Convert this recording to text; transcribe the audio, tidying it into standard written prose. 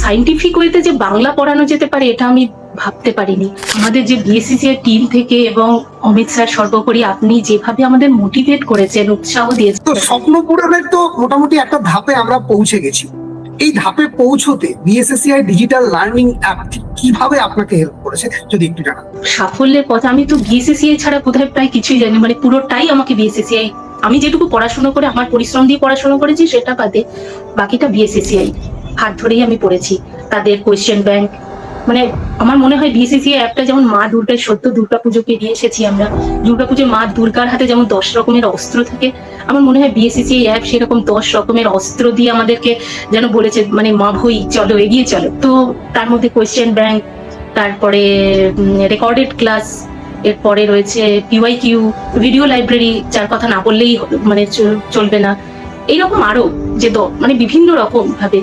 Scientific ওয়েতে যে বাংলা পড়ানো যেতে পারে এটা আমি ভাবতে পারিনি। আমাদের যে বিএসসিসিআই টিম থেকে এবং অমিত স্যার সর্বোপরি আপনি যেভাবে আমাদের মোটিভেট করেছেন, উৎসাহ দিয়েছেন। তো স্বপ্ন পূরণের তো মোটামুটি একটা ধাপে আমরা পৌঁছে গেছি। এই ধাপে পৌঁছতে বিএসসিআই ডিজিটাল লার্নিং অ্যাপ কিভাবে আপনাকে হেল্প করেছে যদি একটু জানান। সাফল্যের পথে আমি তো বিএসসিসিআই ছাড়া বোধহয় প্রায় কিছুই জানি, মানে পুরোটাই আমাকে বিএসসিসিআই, আমি যেটুকু পড়াশোনা করে আমার পরিশ্রম দিয়ে পড়াশোনা করেছি সেটা বাদে বাকিটা বিএসসিসিআই হাত ধরেই আমি পড়েছি। তাদের কোয়েশ্চেন ব্যাংক, মানে আমার মনে হয় বিএসসিসিআই অ্যাপটা যেমন মা দুর্গার সত্য দুর্গাপুজোকে নিয়ে এসেছি আমরা, দুর্গাপুজোর মা দুর্গার হাতে যেমন 10 রকমের অস্ত্র থাকে, আমার মনে হয় বিএসসিসিআই অ্যাপ সেরকম 10 রকমের অস্ত্র দিয়ে আমাদেরকে যেন বলেছে, মানে মা ভই চলো এগিয়ে চলো। তো তার মধ্যে কোয়েশ্চেন ব্যাংক, তারপরে রেকর্ডেড ক্লাস, এরপরে রয়েছে পিওয়াইকিউ, ভিডিও লাইব্রেরি, যার কথা না বললেই মানে চলবে না, এইরকম আরো যে মানে বিভিন্ন রকম ভাবে